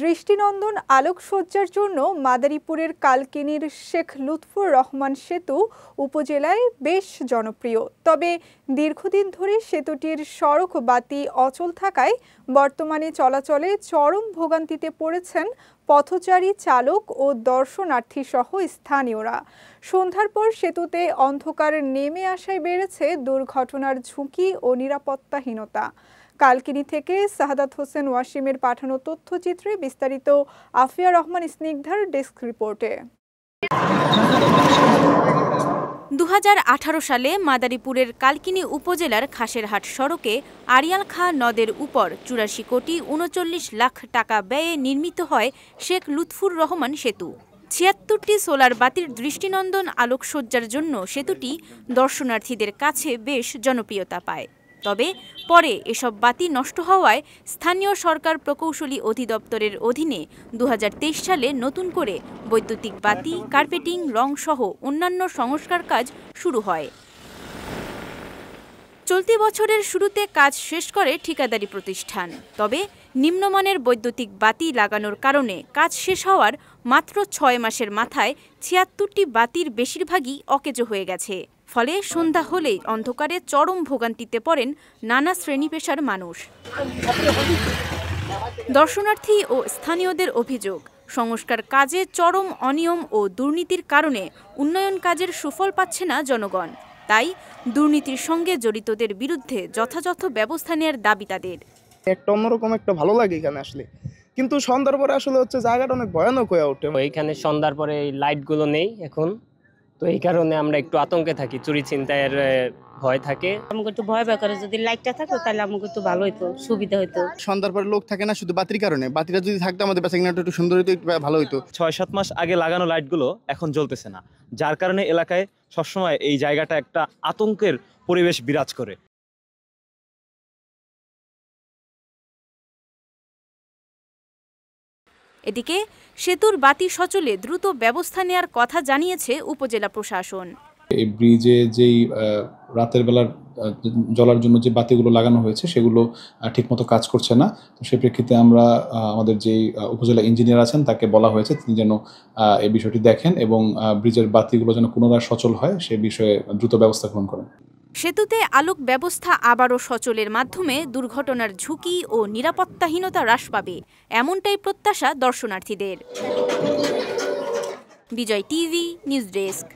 দৃষ্টিনন্দন আলোকসজ্জার জন্য মাদারীপুরের কালকিনির শেখ লুৎফুর রহমান সেতু উপজেলায় বেশ জনপ্রিয়। তবে দীর্ঘদিন ধরে সেতুটির সড়ক বাতি অচল থাকায় বর্তমানে চলাচলে চরম ভোগান্তিতে পড়েছেন পথচারী, চালক ও দর্শনার্থী সহ স্থানীয়রা। সন্ধ্যার পর সেতুতে অন্ধকার নেমে আসায় বেড়েছে দুর্ঘটনার ঝুঁকি ও নিরাপত্তাহীনতা। কালকিনি থেকে সাহাদাত হোসেন ওয়াসিমের পাঠানো তথ্যচিত্রে বিস্তারিত আফিয়া রহমান স্নিগ্ধার ডেস্ক রিপোর্টে। 2018 সালে মাদারীপুরের কালকিনি উপজেলার খাসেরহাট সড়কে আড়িয়াল খাঁ নদের উপর 84 কোটি 39 লাখ টাকা ব্যয়ে নির্মিত হয় শেখ লুৎফুর রহমান সেতু। 76টি সোলার বাতির দৃষ্টিনন্দন আলোকসজ্জার জন্য সেতুটি দর্শনার্থীদের কাছে বেশ জনপ্রিয়তা পায়। তবে পরে এসব বাতি নষ্ট হওয়ায় স্থানীয় সরকার প্রকৌশলী অধিদপ্তরের অধীনে 2023 সালে নতুন করে বৈদ্যুতিক বাতি, কার্পেটিং, রং সহ অন্যান্য সংস্কার কাজ শুরু হয়। চলতি বছরের শুরুতে কাজ শেষ করে ঠিকাদারি প্রতিষ্ঠান। তবে নিম্নমানের বৈদ্যুতিক বাতি লাগানোর কারণে কাজ শেষ হওয়ার মাত্র 6 মাসের মাথায় 76টি বাতির বেশিরভাগই অকেজো হয়ে গেছে। ফলে সন্ধ্যা হলেই অন্ধকারে চরম ভোগান্তিতে পড়েন নানা শ্রেণী পেশার মানুষ। দর্শনার্থী ও স্থানীয়দের অভিযোগ, সংস্কার কাজে চরম অনিয়ম ও দুর্নীতির কারণে উন্নয়ন কাজের সুফল পাচ্ছে না জনগণ। তাই দুর্নীতির সঙ্গে জড়িতদের বিরুদ্ধে যথাযথ ব্যবস্থা নেওয়ার দাবি তাদের। একটা অন্যরকম একটা ভালো লাগে এখানে আসলে, কিন্তু সন্ধ্যার পরে আসলে হচ্ছে জায়গাটা অনেক ভয়ানক হয়ে ওঠে। এখানে সন্ধ্যার পরে এই লাইটগুলো নেই এখন, তো এই কারণে আমরা একটু আতঙ্কে থাকি, চুরি ছিনতাইয়ের ভয় থাকে। আমাকে একটু ভয় করে, যদি লাইটটা থাকতো তাহলে আমাকে একটু ভালো হতো, সুবিধা হতো। সন্ধ্যার পরে লোক থাকে না শুধু বাতির কারণে, বাতিটা যদি থাকতো আমাদের বেচাকেনাটা একটু সুন্দর হতো, একটু ভালো হতো। 6-7 মাস আগে লাগানো লাইটগুলো এখন জ্বলতেছে না, যার কারণে এলাকায় সবসময় এই জায়গাটা একটা আতঙ্কের পরিবেশ বিরাজ করে। এদিকে সেতুর বাতি সচলে দ্রুত ব্যবস্থা নেয়ার কথা জানিয়েছে উপজেলা প্রশাসন। এই ব্রিজে যেই রাতের বেলার জ্বলার জন্য যে বাতিগুলো লাগানো হয়েছে সেগুলো ঠিকমতো কাজ করছে না। তো সেই প্রেক্ষিতে আমরা আমাদের যেই উপজেলা ইঞ্জিনিয়ার আছেন তাকে বলা হয়েছে তিনি যেন এই বিষয়টি দেখেন এবং ব্রিজের বাতিগুলো যেন পুনরায় সচল হয় সে বিষয়ে দ্রুত ব্যবস্থা গ্রহণ করেন। সেতুতে আলোক ব্যবস্থা আবারও সচলের মাধ্যমে দুর্ঘটনার ঝুঁকি ও নিরাপত্তাহীনতা হ্রাস পাবে, এমনটাই প্রত্যাশা দর্শনার্থীদের। বিজয় টিভি নিউজ ডেস্ক।